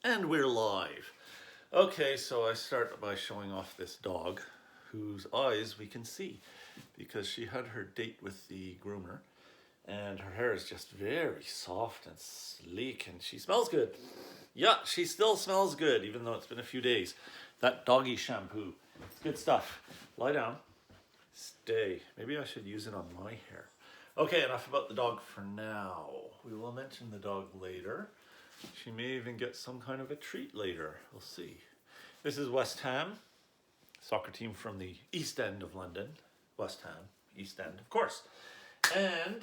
And we're live. Okay, so I start by showing off this dog whose eyes we can see because she had her date with the groomer and her hair is just very soft and sleek and she smells good. Yeah, she still smells good even though it's been a few days. That doggy shampoo, it's good stuff. Lie down. Stay. Maybe I should use it on my hair. Okay, enough about the dog for now. We will mention the dog later. She may even get some kind of a treat later. We'll see. This is West Ham, soccer team from the East End of London. West Ham, East End, of course. And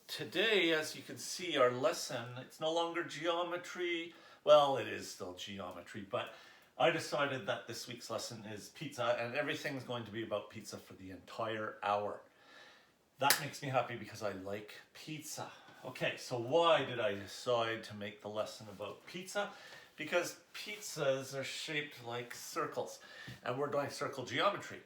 today, as you can see, our lesson, it's no longer geometry. Well, it is still geometry, but I decided that this week's lesson is pizza, and everything's going to be about pizza for the entire hour. That makes me happy because I like pizza. Okay, so why did I decide to make the lesson about pizza? Because pizzas are shaped like circles, and we're doing circle geometry.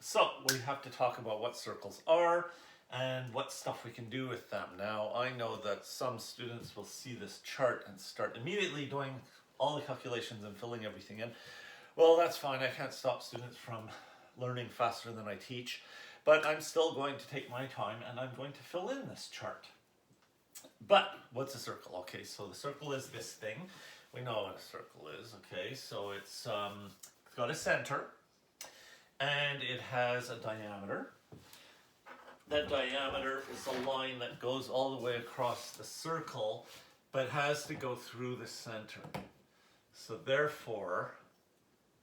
So we have to talk about what circles are and what stuff we can do with them. Now, I know that some students will see this chart and start immediately doing all the calculations and filling everything in. Well, that's fine. I can't stop students from learning faster than I teach, but I'm still going to take my time and I'm going to fill in this chart. But what's a circle? Okay, so the circle is this thing. We know what a circle is. Okay, so it's got a center and it has a diameter. That diameter is a line that goes all the way across the circle but has to go through the center. So therefore,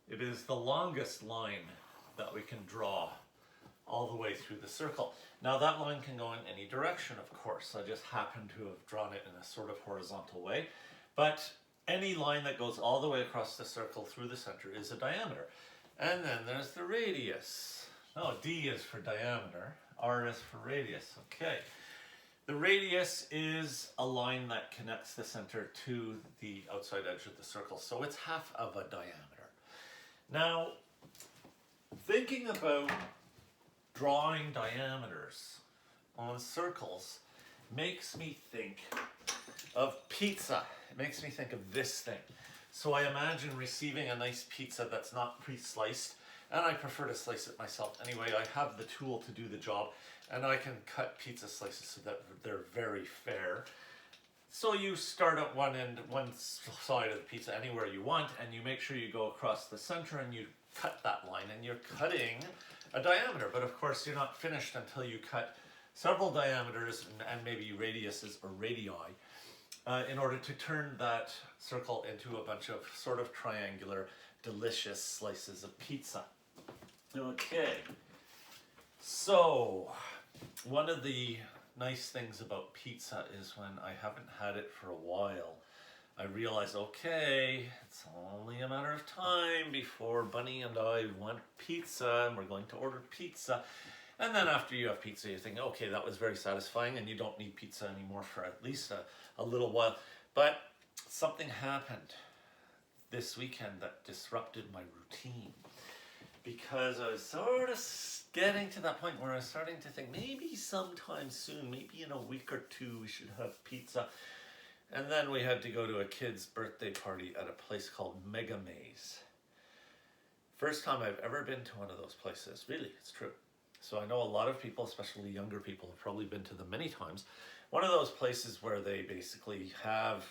it is the longest line that we can draw all the way through the circle. Now that line can go in any direction, of course. I just happen to have drawn it in a sort of horizontal way. But any line that goes all the way across the circle through the center is a diameter. And then there's the radius. No, D is for diameter, R is for radius. Okay. The radius is a line that connects the center to the outside edge of the circle. So it's half of a diameter. Now, thinking about drawing diameters on circles makes me think of pizza. It makes me think of this thing. So I imagine receiving a nice pizza that's not pre-sliced, and I prefer to slice it myself. Anyway, I have the tool to do the job, and I can cut pizza slices so that they're very fair. So you start at one end, one side of the pizza anywhere you want, and you make sure you go across the center and you cut that line, and you're cutting a diameter. But of course, you're not finished until you cut several diameters and maybe radiuses or radii in order to turn that circle into a bunch of sort of triangular, delicious slices of pizza. Okay, so one of the nice things about pizza is when I haven't had it for a while, I realize, okay, it's only a matter of time before Bunny and I want pizza and we're going to order pizza. And then after you have pizza, you think, okay, that was very satisfying and you don't need pizza anymore for at least a little while. But something happened this weekend that disrupted my routine because I was sort of getting to that point where I was starting to think maybe sometime soon, maybe in a week or two, we should have pizza. And then we had to go to a kid's birthday party at a place called Mega Maze. First time I've ever been to one of those places. Really, it's true. So I know a lot of people, especially younger people, have probably been to them many times. One of those places where they basically have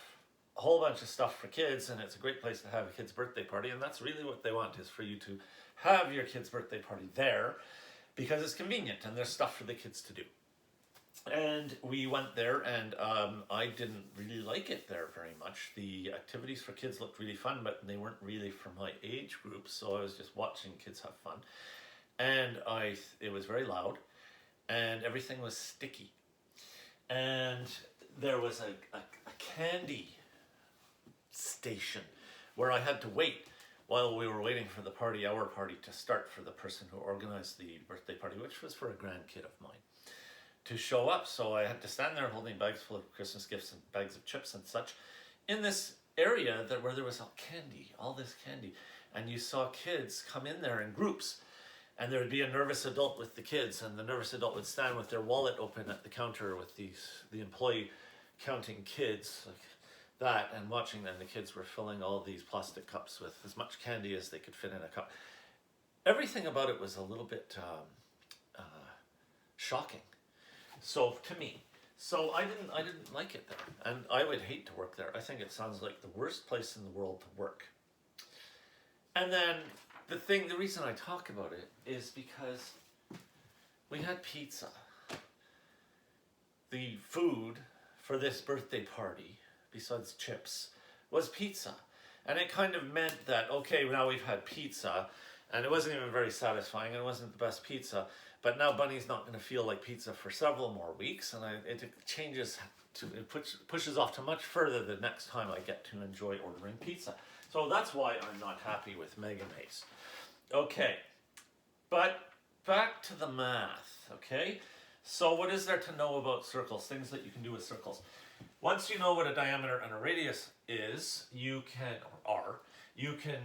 a whole bunch of stuff for kids, and it's a great place to have a kid's birthday party, and that's really what they want, is for you to have your kid's birthday party there because it's convenient and there's stuff for the kids to do. And we went there, and I didn't really like it there very much. The activities for kids looked really fun, but they weren't really for my age group, so I was just watching kids have fun. And it was very loud, and everything was sticky. And there was a candy station where I had to wait while we were waiting for the our party to start for the person who organized the birthday party, which was for a grandkid of mine, to show up. So I had to stand there holding bags full of Christmas gifts and bags of chips and such in this area where there was all this candy. And you saw kids come in there in groups. And there would be a nervous adult with the kids, and the nervous adult would stand with their wallet open at the counter with the employee counting kids, like that and watching them, the kids were filling all these plastic cups with as much candy as they could fit in a cup. Everything about it was a little bit shocking. So to me, so I didn't like it there, and I would hate to work there. I think it sounds like the worst place in the world to work. And then the reason I talk about it is because we had pizza. The food for this birthday party, besides chips, was pizza. And it kind of meant that, okay, now we've had pizza, and it wasn't even very satisfying, and it wasn't the best pizza, but now Bunny's not going to feel like pizza for several more weeks, and it changes, it pushes off to much further the next time I get to enjoy ordering pizza. So that's why I'm not happy with Mega Maze. Okay, but back to the math, okay? So what is there to know about circles, things that you can do with circles? Once you know what a diameter and a radius is, you can,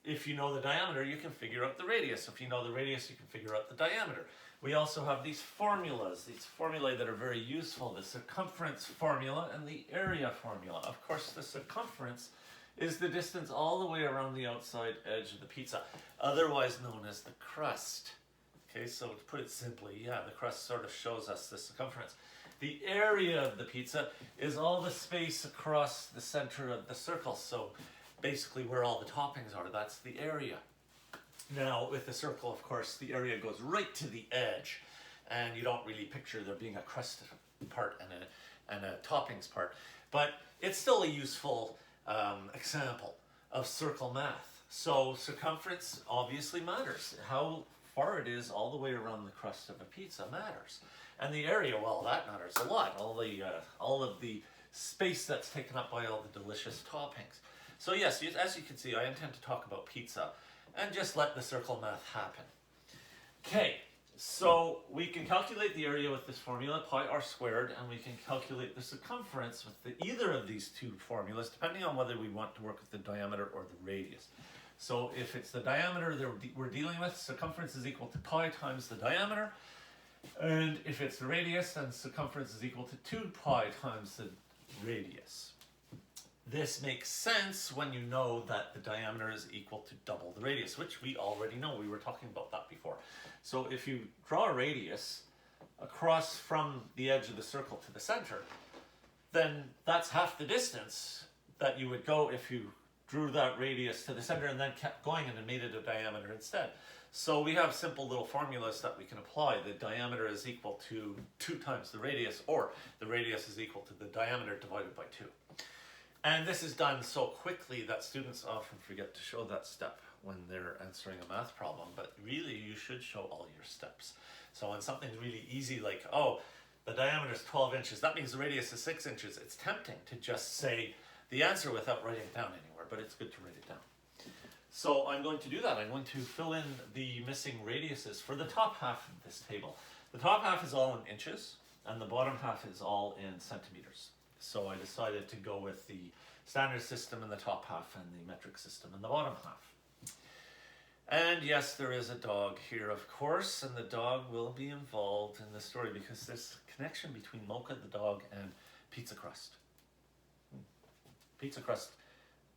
if you know the diameter, you can figure out the radius. If you know the radius, you can figure out the diameter. We also have these formulae that are very useful, the circumference formula and the area formula. Of course, the circumference is the distance all the way around the outside edge of the pizza, otherwise known as the crust. Okay, so to put it simply, yeah, the crust sort of shows us the circumference. The area of the pizza is all the space across the center of the circle, so basically where all the toppings are, that's the area. Now, with the circle, of course, the area goes right to the edge, and you don't really picture there being a crust part and a toppings part, but it's still a useful example of circle math. So circumference obviously matters. How far it is all the way around the crust of a pizza matters. And the area, well, that matters a lot. All of the space that's taken up by all the delicious toppings. So yes, as you can see, I intend to talk about pizza and just let the circle math happen. Okay, so we can calculate the area with this formula, pi r squared, and we can calculate the circumference with either of these two formulas, depending on whether we want to work with the diameter or the radius. So if it's the diameter that we're dealing with, circumference is equal to pi times the diameter. And if it's the radius, then circumference is equal to 2 pi times the radius. This makes sense when you know that the diameter is equal to double the radius, which we already know. We were talking about that before. So if you draw a radius across from the edge of the circle to the center, then that's half the distance that you would go if you drew that radius to the center and then kept going and made it a diameter instead. So we have simple little formulas that we can apply. The diameter is equal to 2 times the radius, or the radius is equal to the diameter divided by 2. And this is done so quickly that students often forget to show that step when they're answering a math problem, but really you should show all your steps. So when something's really easy, like, oh, the diameter is 12 inches, that means the radius is 6 inches, it's tempting to just say the answer without writing it down anywhere, but it's good to write it down. So I'm going to do that. I'm going to fill in the missing radiuses for the top half of this table. The top half is all in inches, and the bottom half is all in centimeters. So I decided to go with the standard system in the top half and the metric system in the bottom half. And yes, there is a dog here, of course, and the dog will be involved in the story because there's a connection between Mocha the dog and pizza crust. Pizza crust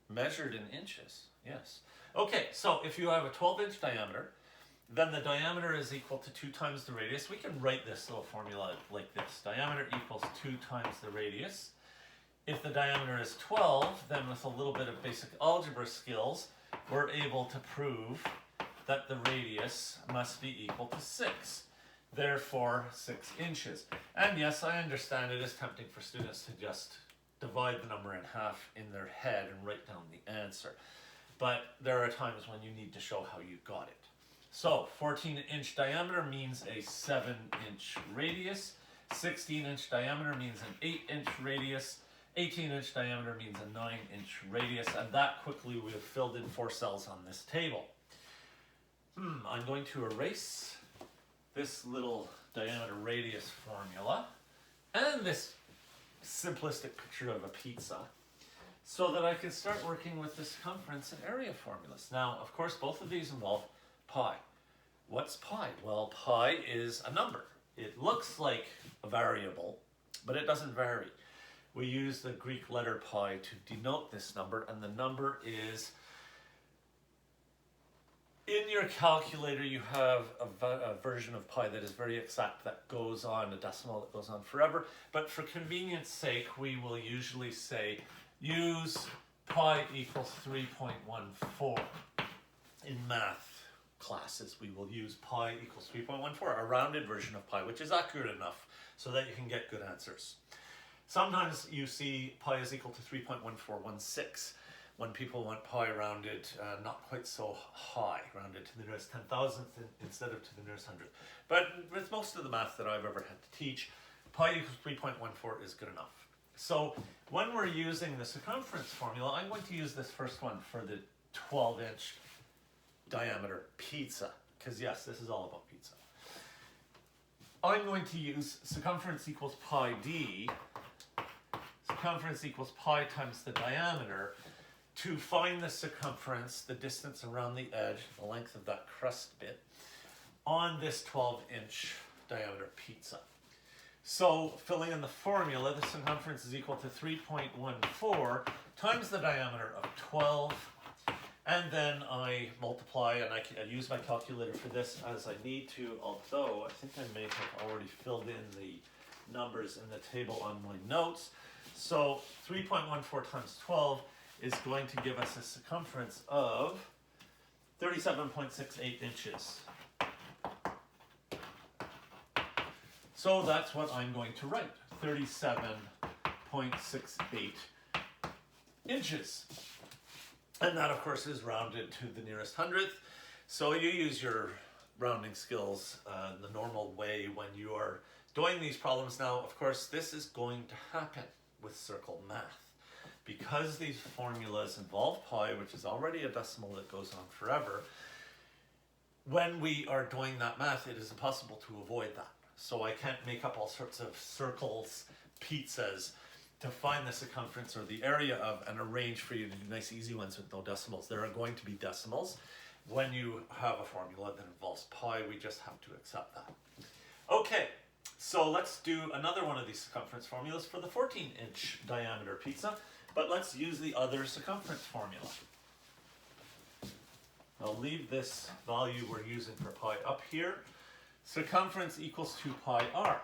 measured in inches, yes. Okay, so if you have a 12-inch diameter, then the diameter is equal to 2 times the radius. We can write this little formula like this. Diameter equals 2 times the radius. If the diameter is 12, then with a little bit of basic algebra skills, we're able to prove that the radius must be equal to 6. Therefore, 6 inches. And yes, I understand it is tempting for students to just divide the number in half in their head and write down the answer. But there are times when you need to show how you got it. So 14-inch diameter means a 7-inch radius. 16-inch diameter means an 8-inch radius. 18-inch diameter means a 9-inch radius. And that quickly we have filled in 4 cells on this table. I'm going to erase this little diameter radius formula and this simplistic picture of a pizza, so that I can start working with the circumference and area formulas. Now, of course, both of these involve pi. What's pi? Well, pi is a number. It looks like a variable, but it doesn't vary. we use the Greek letter pi to denote this number, and the number is, in your calculator you have a version of pi that is very exact, that goes on, a decimal that goes on forever, but for convenience sake we will usually say use pi equals 3.14. In math classes we will use pi equals 3.14, a rounded version of pi, which is accurate enough so that you can get good answers. Sometimes you see pi is equal to 3.1416 when people want pi rounded not quite so high, rounded to the nearest 10,000th instead of to the nearest hundredth. But with most of the math that I've ever had to teach, pi equals 3.14 is good enough. So when we're using the circumference formula, I'm going to use this first one for the 12-inch diameter pizza, because yes, this is all about pizza. I'm going to use circumference equals pi d, circumference equals pi times the diameter, to find the circumference, the distance around the edge, the length of that crust bit, on this 12-inch diameter pizza. So filling in the formula, the circumference is equal to 3.14 times the diameter of 12, and then I multiply, and I use my calculator for this as I need to, although I think I may have already filled in the numbers in the table on my notes. So 3.14 times 12 is going to give us a circumference of 37.68 inches. So that's what I'm going to write, 37.68 inches. And that, of course, is rounded to the nearest hundredth. So you use your rounding skills the normal way when you are doing these problems. Now, of course, this is going to happen with circle math. Because these formulas involve pi, which is already a decimal that goes on forever, when we are doing that math, it is impossible to avoid that. So I can't make up all sorts of circles, pizzas, to find the circumference or the area of and arrange for you to do nice easy ones with no decimals. There are going to be decimals. When you have a formula that involves pi, we just have to accept that. Okay, so let's do another one of these circumference formulas for the 14-inch diameter pizza, but let's use the other circumference formula. I'll leave this value we're using for pi up here. Circumference equals 2 pi r.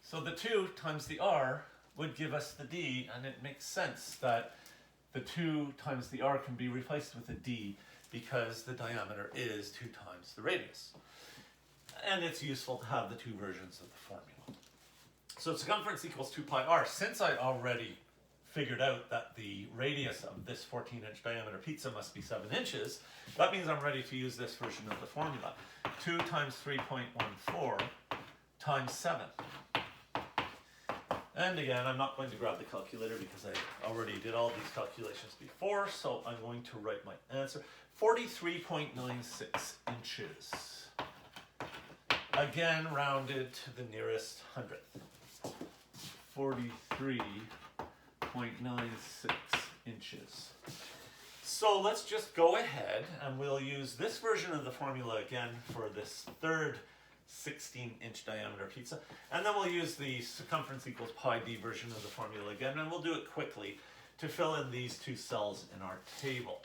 So the 2 times the r would give us the d, and it makes sense that the 2 times the r can be replaced with a d because the diameter is 2 times the radius. And it's useful to have the two versions of the formula. So circumference equals 2 pi r. Since I already figured out that the radius of this 14-inch diameter pizza must be 7 inches, that means I'm ready to use this version of the formula. 2 times 3.14 times 7. And again, I'm not going to grab the calculator because I already did all these calculations before, so I'm going to write my answer. 43.96 inches. Again, rounded to the nearest hundredth. 43.96 inches. So let's just go ahead and we'll use this version of the formula again for this third 16-inch diameter pizza, and then we'll use the circumference equals pi d version of the formula again, and we'll do it quickly to fill in these two cells in our table.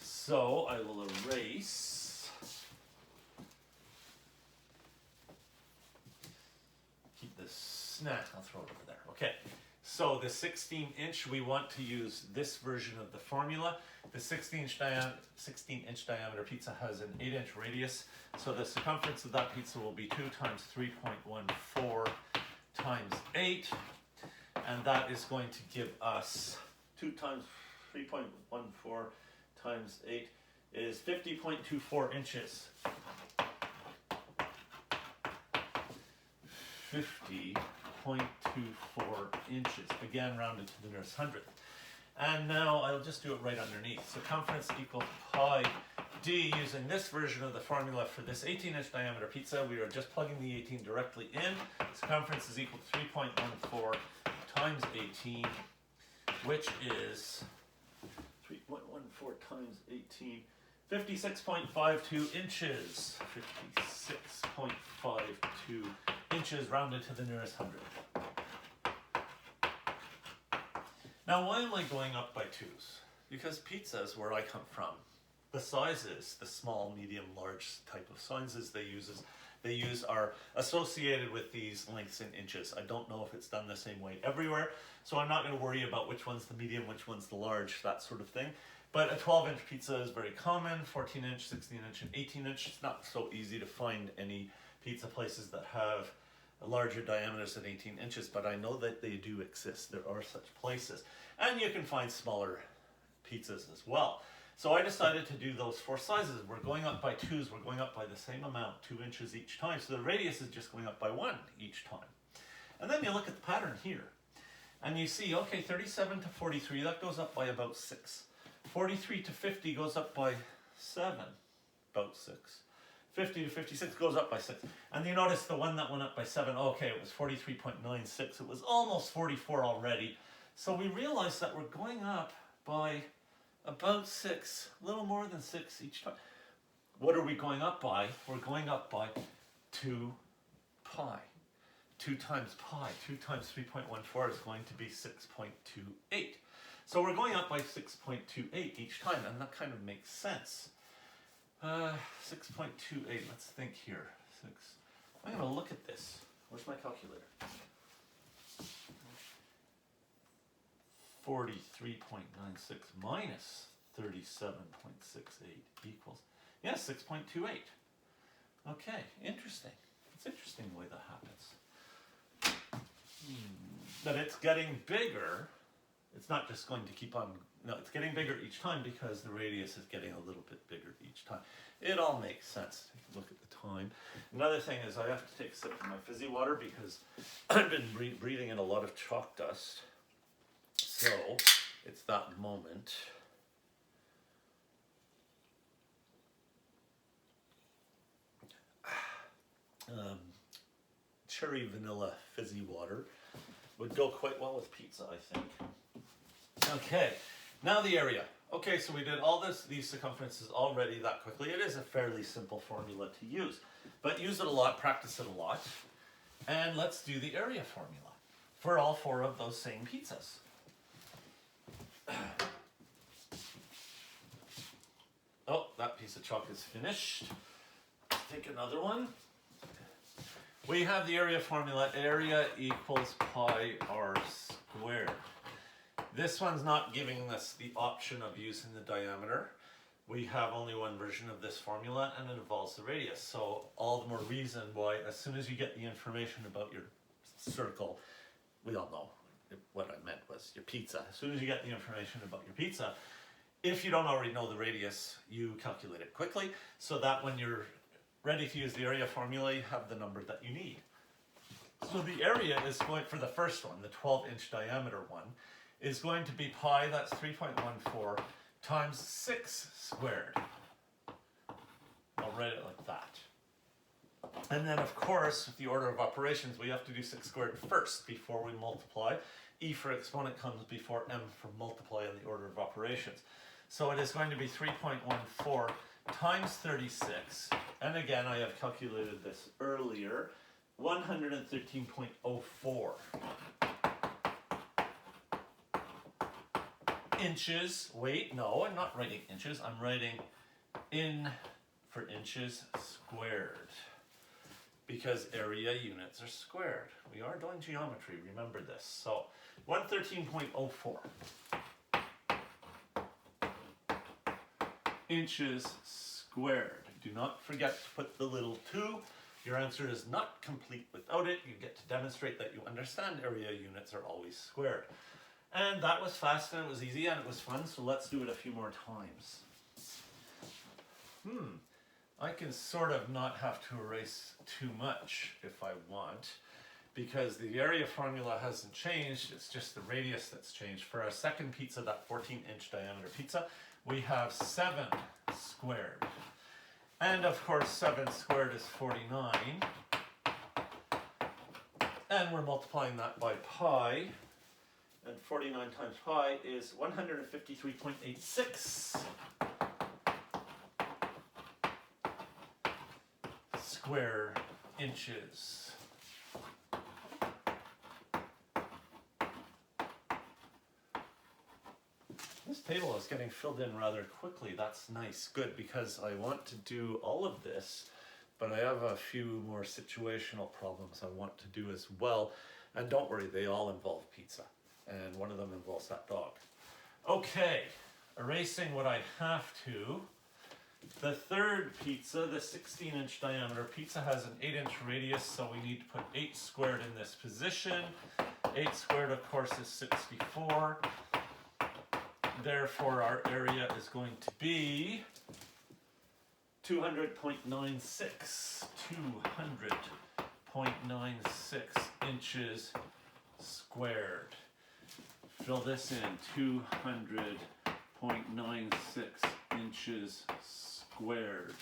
So I will erase, keep this snap, I'll throw it over there. Okay, so the 16-inch, we want to use this version of the formula. The 16-inch diameter pizza has an 8-inch radius, so the circumference of that pizza will be 2 times 3.14 times 8, and that is going to give us 2 times 3.14 times 8 is 50.24 inches. 50.24 inches, again rounded to the nearest hundredth. And now I'll just do it right underneath. Circumference equals pi d using this version of the formula for this 18-inch diameter pizza. We are just plugging the 18 directly in. Circumference is equal to 3.14 times 18, which is 3.14 times 18, 56.52 inches. 56.52 inches rounded to the nearest hundredth. Now, why am I going up by 2s? Because pizzas, where I come from, the sizes, the small, medium, large type of sizes they use are associated with these lengths in inches. I don't know if it's done the same way everywhere, so I'm not going to worry about which one's the medium, which one's the large, that sort of thing. But a 12-inch pizza is very common, 14-inch, 16-inch, and 18-inch. It's not so easy to find any pizza places that have larger diameters than 18 inches, but I know that they do exist. There are such places. And you can find smaller pizzas as well. So I decided to do those 4 sizes. We're going up by 2s. We're going up by the same amount, 2 inches each time. So the radius is just going up by 1 each time. And then you look at the pattern here. And you see, okay, 37 to 43, that goes up by about 6. 43 to 50 goes up by 7, about 6. 50 to 56 goes up by 6. And you notice the one that went up by 7, okay, it was 43.96. It was almost 44 already. So we realized that we're going up by about 6, a little more than 6 each time. What are we going up by? We're going up by 2 pi. 2 times pi, 2 times 3.14 is going to be 6.28. So we're going up by 6.28 each time, and that kind of makes sense. 6.28, let's think here. I'm going to look at this. Where's my calculator? 43.96 minus 37.68 equals, yeah, 6.28. Okay, interesting. It's interesting the way that happens. But it's getting bigger. It's not just going to keep on, no, it's getting bigger each time because the radius is getting a little bit bigger each time. It all makes sense. Take a look at the time. Another thing is I have to take a sip of my fizzy water because I've been breathing in a lot of chalk dust. So it's that moment. Cherry vanilla fizzy water would go quite well with pizza, I think. Okay, now the area. Okay, so we did all these circumferences already that quickly. It is a fairly simple formula to use, but use it a lot, practice it a lot. And let's do the area formula for all 4 of those same pizzas. Oh, that piece of chalk is finished. Take another one. We have the area formula. Area equals pi r squared. This one's not giving us the option of using the diameter. We have only one version of this formula, and it involves the radius. So all the more reason why, as soon as you get the information about your circle, we all know what I meant was your pizza. As soon as you get the information about your pizza, if you don't already know the radius, you calculate it quickly so that when you're ready to use the area formula, you have the number that you need. So the area is going, for the first one, the 12-inch diameter one, is going to be pi, that's 3.14, times 6 squared. I'll write it like that. And then, of course, with the order of operations, we have to do 6 squared first before we multiply. E for exponent comes before m for multiply in the order of operations. So it is going to be 3.14 times 36, and again, I have calculated this earlier, 113.04 inches. Wait, no, I'm not writing inches, I'm writing in for inches squared, because area units are squared. We are doing geometry, remember this. So 113.04 inches squared. Do not forget to put the little 2. Your answer is not complete without it. You get to demonstrate that you understand area units are always squared. And that was fast and it was easy and it was fun, so let's do it a few more times. I can sort of not have to erase too much if I want, because the area formula hasn't changed, it's just the radius that's changed. For our second pizza, that 14-inch diameter pizza, we have 7 squared. And of course 7 squared is 49. And we're multiplying that by pi. And 49 times pi is 153.86 square inches. This table is getting filled in rather quickly. That's nice, good, because I want to do all of this, but I have a few more situational problems I want to do as well. And don't worry, they all involve pizza. And one of them involves that dog. Okay, erasing what I have to. The third pizza, the 16-inch diameter pizza, has an 8-inch radius, so we need to put 8 squared in this position. 8 squared, of course, is 64. Therefore, our area is going to be 200.96. 200.96 inches squared. Fill this in, 200.96 inches squared.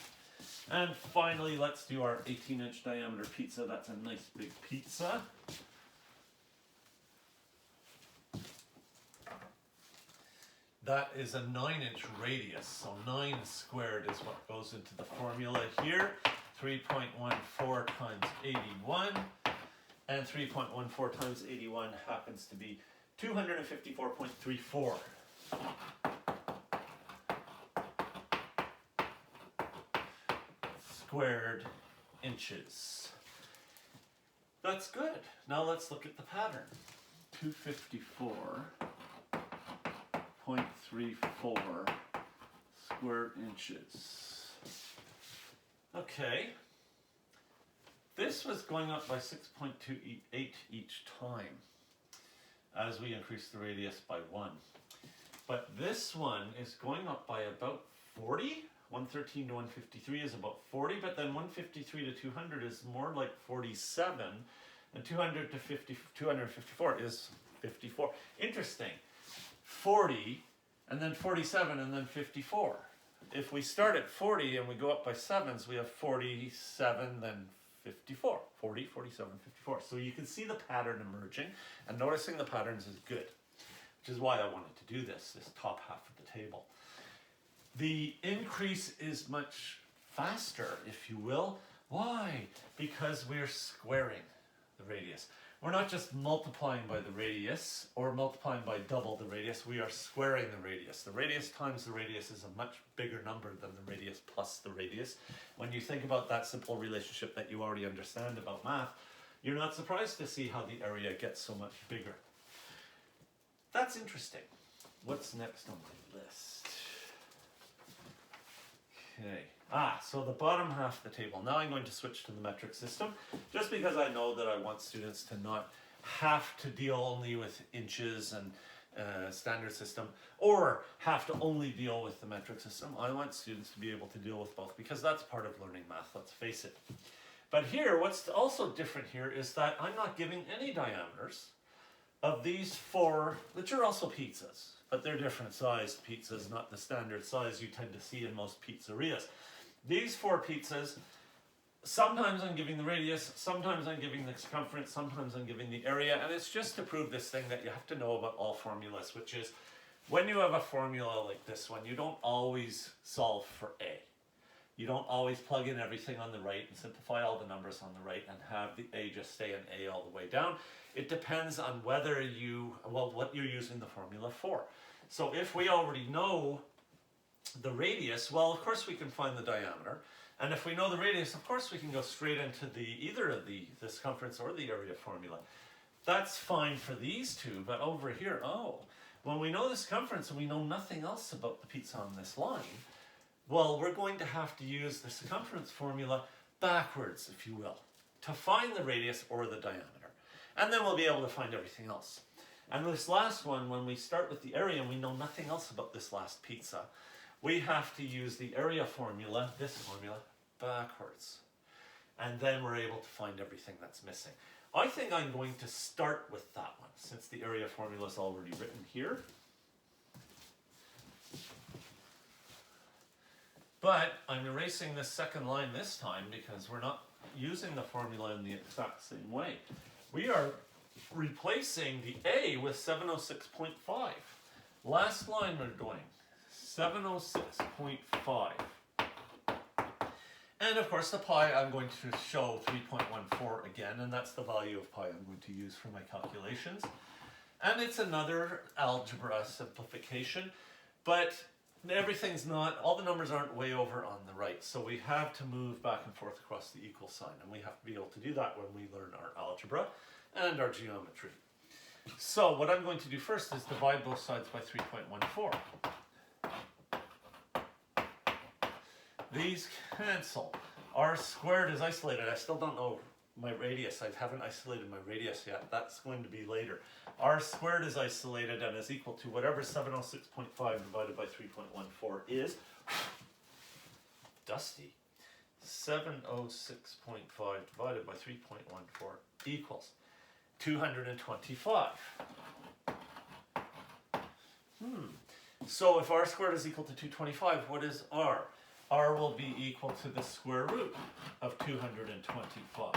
And finally, let's do our 18-inch diameter pizza. That's a nice big pizza. That is a 9-inch radius, so 9 squared is what goes into the formula here. 3.14 times 81, and 3.14 times 81 happens to be 254.34. Squared inches. That's good. Now let's look at the pattern. 254.34 square inches. Okay. This was going up by 6.28 each time as we increase the radius by 1. But this one is going up by about 40. 113 to 153 is about 40, but then 153 to 200 is more like 47, and 200 to 254 is 54. Interesting. 40, and then 47, and then 54. If we start at 40 and we go up by 7s, we have 47, then 54. 40, 47, 54. So you can see the pattern emerging, and noticing the patterns is good, which is why I wanted to do this top half of the table. The increase is much faster, if you will. Why? Because we're squaring the radius. We're not just multiplying by the radius or multiplying by double the radius, we are squaring the radius. The radius times the radius is a much bigger number than the radius plus the radius. When you think about that simple relationship that you already understand about math, you're not surprised to see how the area gets so much bigger. That's interesting. What's next on my list? Okay. So the bottom half of the table. Now I'm going to switch to the metric system, just because I know that I want students to not have to deal only with inches and standard system, or have to only deal with the metric system. I want students to be able to deal with both, because that's part of learning math, let's face it. But here, what's also different here is that I'm not giving any diameters of these 4, which are also pizzas. But they're different sized pizzas, not the standard size you tend to see in most pizzerias. These 4 pizzas, sometimes I'm giving the radius, sometimes I'm giving the circumference, sometimes I'm giving the area, and it's just to prove this thing that you have to know about all formulas, which is when you have a formula like this one, you don't always solve for A. You don't always plug in everything on the right and simplify all the numbers on the right and have the A just stay an A all the way down. It depends on whether what you're using the formula for. So if we already know the radius, well, of course we can find the diameter. And if we know the radius, of course we can go straight into either of the circumference or the area formula. That's fine for these two, but over here, when we know the circumference and we know nothing else about the pizza on this line, well, we're going to have to use the circumference formula backwards, if you will, to find the radius or the diameter. And then we'll be able to find everything else. And this last one, when we start with the area and we know nothing else about this last pizza, we have to use the area formula, this formula, backwards. And then we're able to find everything that's missing. I think I'm going to start with that one, since the area formula is already written here. But I'm erasing this second line this time because we're not using the formula in the exact same way. We are replacing the A with 706.5. Last line we're doing 706.5. And of course the pi I'm going to show 3.14 again, and that's the value of pi I'm going to use for my calculations. And it's another algebra simplification, but everything's not, all the numbers aren't way over on the right. So we have to move back and forth across the equal sign, and we have to be able to do that when we learn our algebra and our geometry. So what I'm going to do first is divide both sides by 3.14. These cancel. R squared is isolated. I still don't know my radius. I haven't isolated my radius yet. That's going to be later. R squared is isolated and is equal to whatever 706.5 divided by 3.14 is. Dusty. 706.5 divided by 3.14 equals 225. So if R squared is equal to 225, what is R? R will be equal to the square root of 225.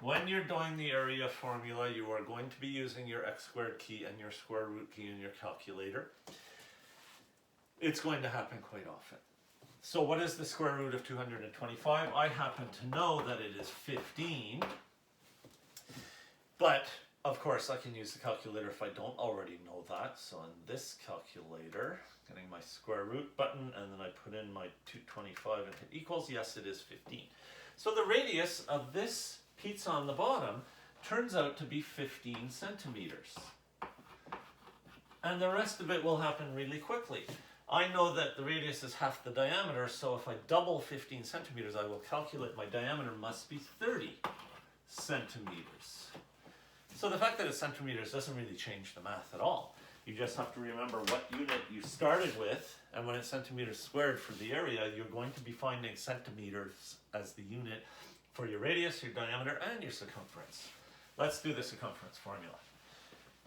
When you're doing the area formula, you are going to be using your x squared key and your square root key in your calculator. It's going to happen quite often. So what is the square root of 225? I happen to know that it is 15, but of course I can use the calculator if I don't already know that. So in this calculator, getting my square root button, and then I put in my 225 and hit equals. Yes, it is 15. So the radius of this pizza on the bottom turns out to be 15 centimeters. And the rest of it will happen really quickly. I know that the radius is half the diameter, so if I double 15 centimeters, I will calculate my diameter must be 30 centimeters. So the fact that it's centimeters doesn't really change the math at all. You just have to remember what unit you started with, and when it's centimeters squared for the area, you're going to be finding centimeters as the unit for your radius, your diameter, and your circumference. Let's do the circumference formula.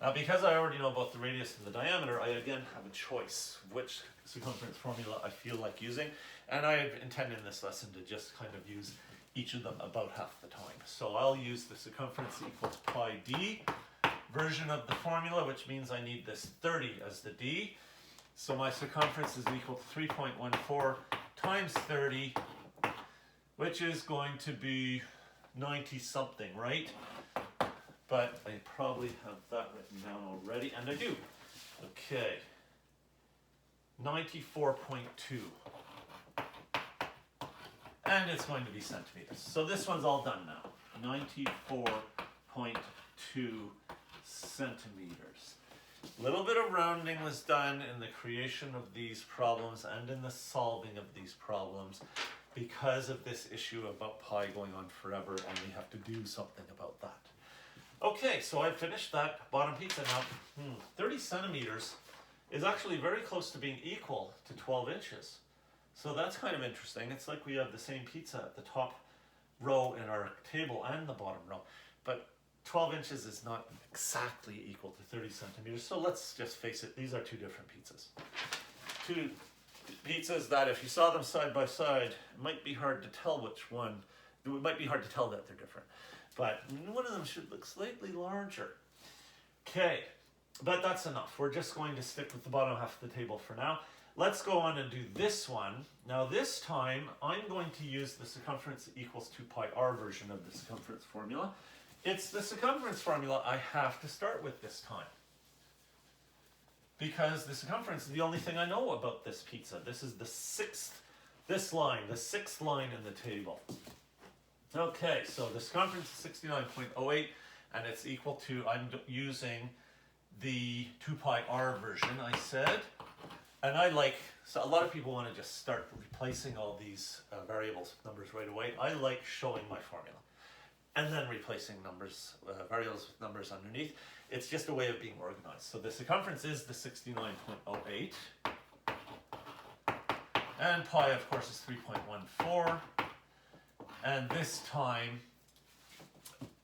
Now, because I already know about the radius and the diameter, I again have a choice which circumference formula I feel like using, and I intend in this lesson to just kind of use each of them about half the time. So I'll use the circumference equals pi d version of the formula, which means I need this 30 as the d. So my circumference is equal to 3.14 times 30, which is going to be 90 something, right? But I probably have that written down already, and I do. Okay, 94.2. And it's going to be centimeters. So this one's all done now. 94.2 centimeters. A little bit of rounding was done in the creation of these problems and in the solving of these problems because of this issue about pi going on forever, and we have to do something about that. Okay, so I've finished that bottom pizza now. 30 centimeters is actually very close to being equal to 12 inches. So that's kind of interesting. It's like we have the same pizza at the top row in our table and the bottom row. But 12 inches is not exactly equal to 30 centimeters. So let's just face it, these are two different pizzas. Two pizzas that if you saw them side by side, it might be hard to tell which one. It might be hard to tell that they're different. But one of them should look slightly larger. Okay, but that's enough. We're just going to stick with the bottom half of the table for now. Let's go on and do this one. Now this time, I'm going to use the circumference equals 2 pi r version of the circumference formula. It's the circumference formula I have to start with this time, because the circumference is the only thing I know about this pizza. This is the sixth line in the table. Okay, so the circumference is 69.08, and it's equal to, I'm using the 2 pi r version, I said. And so a lot of people want to just start replacing all these variables with numbers right away. I like showing my formula and then replacing numbers, variables with numbers underneath. It's just a way of being organized. So the circumference is the 69.08. And pi, of course, is 3.14. And this time,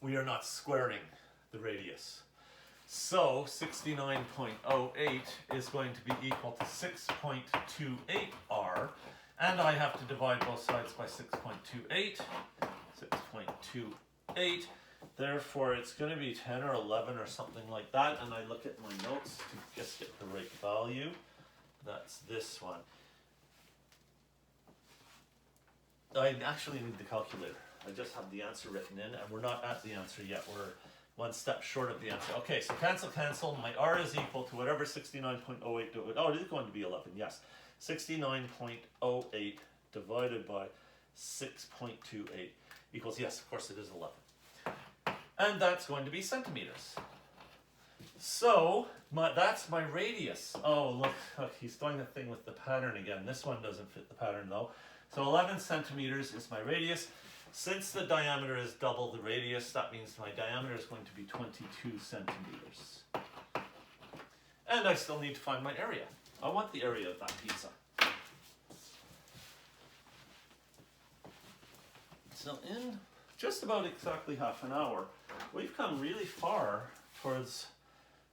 we are not squaring the radius. So 69.08 is going to be equal to 6.28 r, and I have to divide both sides by 6.28. 6.28. Therefore, it's going to be 10 or 11 or something like that, and I look at my notes to just get the right value. That's this one. I actually need the calculator. I just have the answer written in, and we're not at the answer yet. We're one step short of the answer. Okay, so cancel, cancel. My R is equal to whatever 69.08 do it. Oh, it is going to be 11, yes. 69.08 divided by 6.28 equals, yes, of course it is 11. And that's going to be centimeters. So, that's my radius. Oh, look, he's doing the thing with the pattern again. This one doesn't fit the pattern though. So 11 centimeters is my radius. Since the diameter is double the radius, that means my diameter is going to be 22 centimeters. And I still need to find my area. I want the area of that pizza. So in just about exactly half an hour, we've come really far towards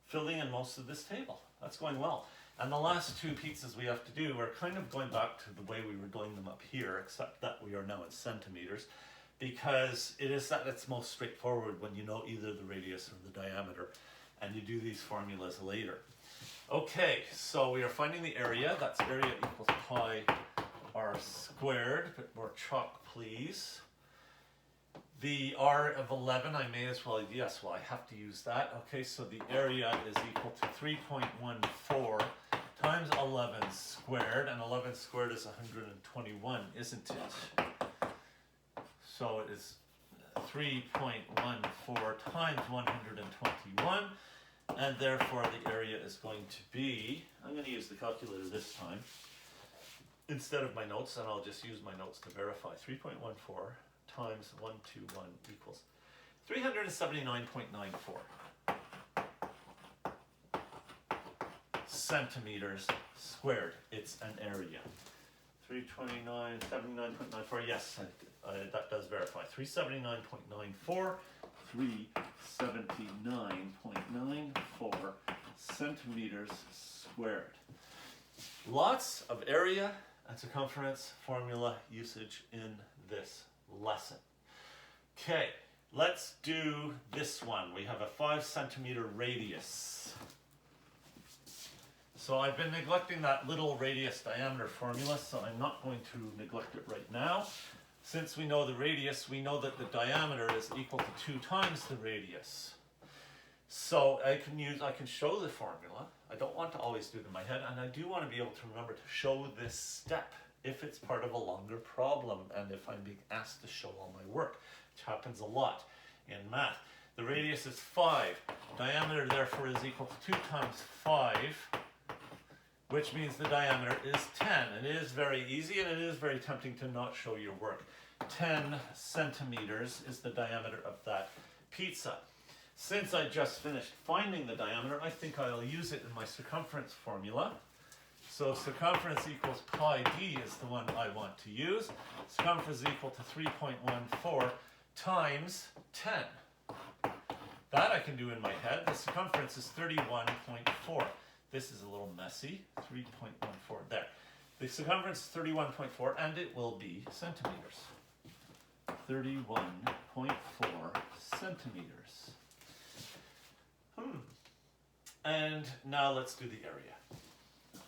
filling in most of this table. That's going well. And the last two pizzas we have to do, we're kind of going back to the way we were doing them up here, except that we are now in centimeters, because it is that it's most straightforward when you know either the radius or the diameter, and you do these formulas later. Okay, so we are finding the area. That's area equals pi r squared. A bit more chalk, please. The r of 11, I may as well, yes, well, I have to use that. Okay, so the area is equal to 3.14 times 11 squared, and 11 squared is 121, isn't it? So it is 3.14 times 121, and therefore the area is going to be, I'm going to use the calculator this time, instead of my notes, and I'll just use my notes to verify. 3.14 times 121 equals 379.94 centimeters squared. It's an area. 379.94, yes, that does verify. 379.94, 379.94 centimeters squared. Lots of area and circumference formula usage in this lesson. Okay, let's do this one. We have a 5 centimeter radius. So I've been neglecting that little radius diameter formula, so I'm not going to neglect it right now. Since we know the radius, we know that the diameter is equal to 2 times the radius. So I can show the formula. I don't want to always do it in my head, and I do want to be able to remember to show this step if it's part of a longer problem and if I'm being asked to show all my work, which happens a lot in math. The radius is 5. Diameter therefore is equal to 2 times 5, which means the diameter is 10. It is very easy and it is very tempting to not show your work. 10 centimeters is the diameter of that pizza. Since I just finished finding the diameter, I think I'll use it in my circumference formula. So circumference equals pi d is the one I want to use. Circumference is equal to 3.14 times 10. That I can do in my head. The circumference is 31.4. This is a little messy. 3.14 there. The circumference is 31.4 and it will be centimeters. 31.4 centimeters. And now let's do the area.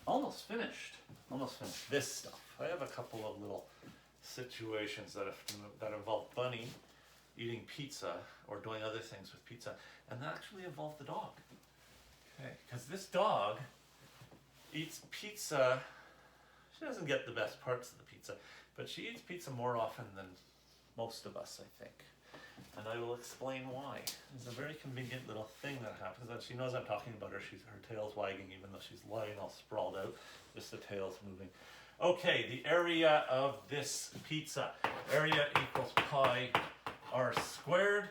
Almost finished. Almost finished this stuff. I have a couple of little situations that involve Bunny eating pizza or doing other things with pizza, and that actually involved the dog. Okay, because this dog eats pizza. She doesn't get the best parts of the pizza, but she eats pizza more often than most of us, I think. And I will explain why. It's a very convenient little thing that happens, and she knows I'm talking about her. Her tail's wagging even though she's lying all sprawled out. Just the tail's moving. Okay, the area of this pizza. Area equals pi r squared.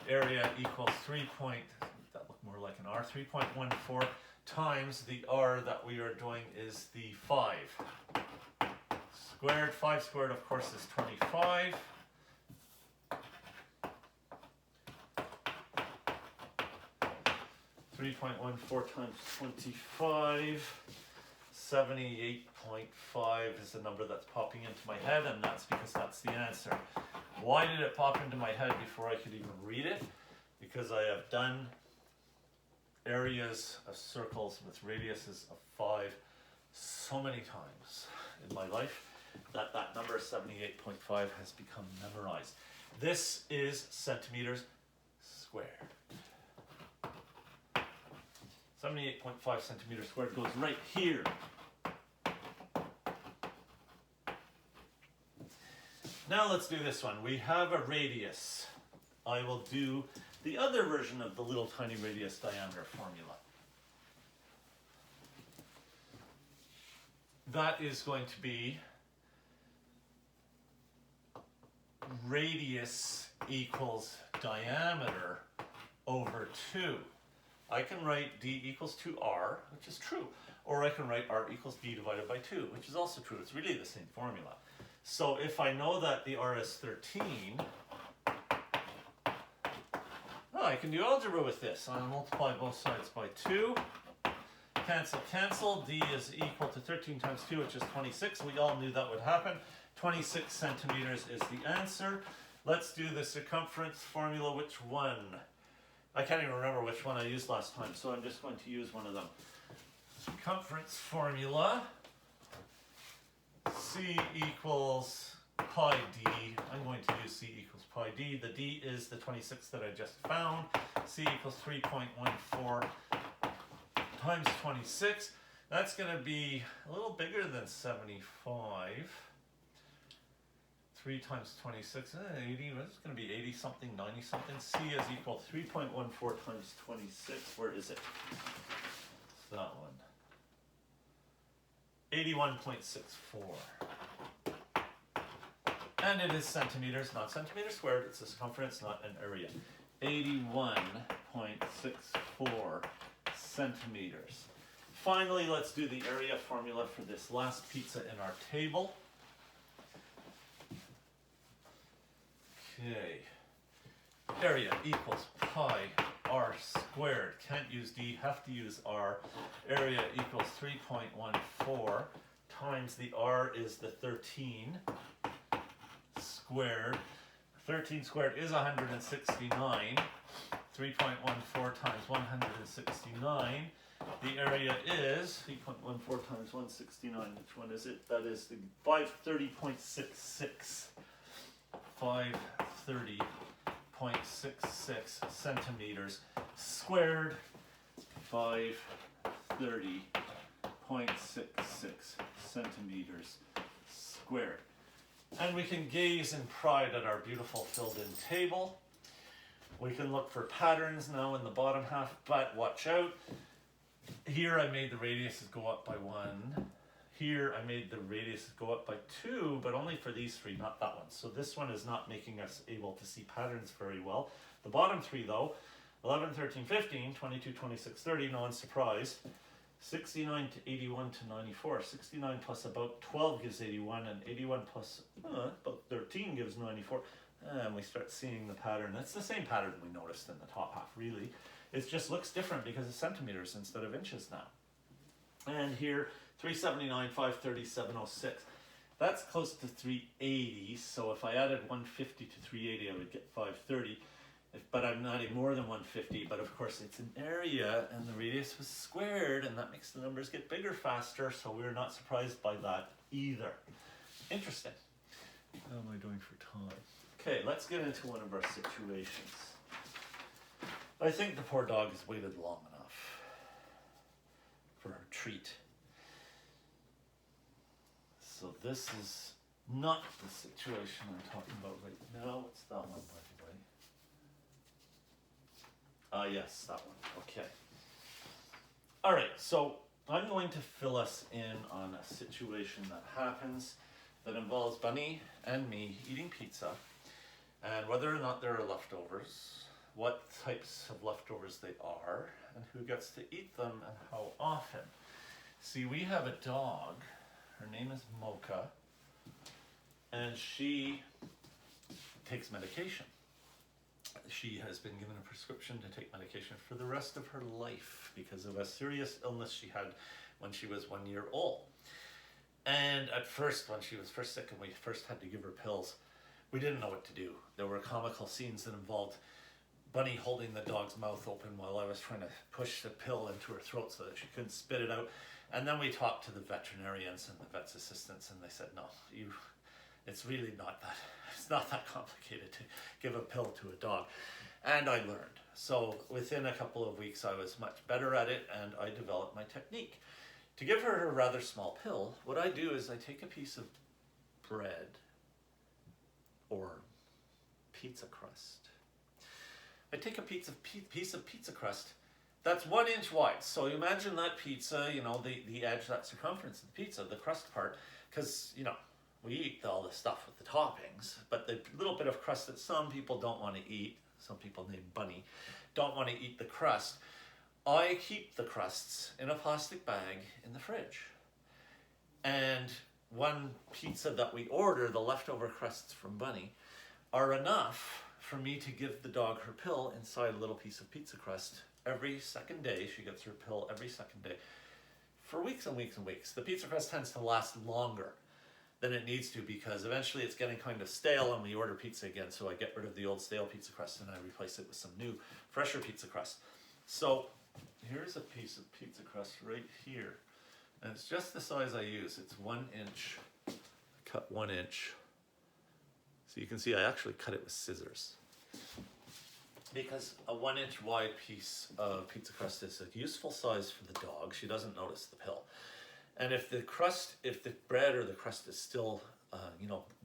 Area equals that looked more like an r, 3.14 times the r that we are doing is the 5 squared. 5 squared, of course, is 25. 3.14 times 25, 78.5 is the number that's popping into my head, and that's because that's the answer. Why did it pop into my head before I could even read it? Because I have done areas of circles with radiuses of 5 so many times in my life that that number 78.5 has become memorized. This is centimeters squared. 78.5 centimeters squared goes right here. Now let's do this one. We have a radius. I will do the other version of the little tiny radius diameter formula. That is going to be radius equals diameter over 2. I can write d equals 2r, which is true. Or I can write r equals d divided by 2, which is also true. It's really the same formula. So if I know that the r is 13, I can do algebra with this. I'll multiply both sides by 2. Cancel, cancel. D is equal to 13 times 2, which is 26. We all knew that would happen. 26 centimeters is the answer. Let's do the circumference formula. Which one? I can't even remember which one I used last time, so I'm just going to use one of them. Circumference formula. C equals pi d. I'm going to use C equals pi d. The d is the 26 that I just found. C equals 3.14 times 26. That's going to be a little bigger than 75. 3 times 26, 80. That's going to be 80 something, 90 something. C is equal to 3.14 times 26. Where is it? It's that one. 81.64. And it is centimeters, not centimeters squared. It's a circumference, not an area. 81.64 centimeters. Finally, let's do the area formula for this last pizza in our table. Okay. Area equals pi r squared. Can't use d, have to use r. Area equals 3.14 times the r is the 13 squared. 13 squared is 169. 3.14 times 169. The area is 3.14 times 169. Which one is it? That is the 530.66. 530.66 centimeters squared. 530.66 centimeters squared. And we can gaze in pride at our beautiful filled-in table. We can look for patterns now in the bottom half, but watch out. Here I made the radiuses go up by 1. Here I made the radiuses go up by 2, but only for these 3, not that one. So this one is not making us able to see patterns very well. The bottom 3 though, 11, 13, 15, 22, 26, 30, no one's surprised. 69 to 81 to 94. 69 plus about 12 gives 81, and 81 plus about 13 gives 94. And we start seeing the pattern. That's the same pattern we noticed in the top half, really. It just looks different because it's centimeters instead of inches now. And here, 379, 530, 706. That's close to 380, so if I added 150 to 380, I would get 530. But I'm adding more than 150, but of course it's an area, and the radius was squared, and that makes the numbers get bigger faster, so we're not surprised by that either. Interesting. How am I doing for time? Okay, let's get into one of our situations. I think the poor dog has waited long enough for her treat. So this is not the situation I'm talking about right now. It's that one, by the way. Yes, that one. Okay. All right, so I'm going to fill us in on a situation that happens that involves Bunny and me eating pizza, and whether or not there are leftovers, what types of leftovers they are, and who gets to eat them, and how often. See, we have a dog. Her name is Mocha, and she takes medication. She has been given a prescription to take medication for the rest of her life because of a serious illness she had when she was 1 year old. And at first, when she was first sick and we first had to give her pills, we didn't know what to do. There were comical scenes that involved Bunny holding the dog's mouth open while I was trying to push the pill into her throat so that she couldn't spit it out. And then we talked to the veterinarians and the vet's assistants, and they said, no, it's really not that, it's not that complicated to give a pill to a dog. And I learned. So within a couple of weeks, I was much better at it, and I developed my technique. To give her a rather small pill, what I do is I take a piece of bread or pizza crust. I take a piece of pizza crust that's 1 inch wide. So you imagine that pizza, you know, the edge, that circumference of the pizza, the crust part, because, you know, we eat all the stuff with the toppings, but the little bit of crust that some people don't want to eat, some people named Bunny, don't want to eat the crust. I keep the crusts in a plastic bag in the fridge. And one pizza that we order, the leftover crusts from Bunny, are enough for me to give the dog her pill inside a little piece of pizza crust every second day. She gets her pill every second day for weeks and weeks and weeks. The pizza crust tends to last longer than it needs to because eventually it's getting kind of stale and we order pizza again. So I get rid of the old stale pizza crust and I replace it with some new, fresher pizza crust. So here's a piece of pizza crust right here. And it's just the size I use. It's 1 inch. I cut 1 inch. So you can see I actually cut it with scissors. Because a 1 inch wide piece of pizza crust is a useful size for the dog. She doesn't notice the pill. And if the bread or the crust is still,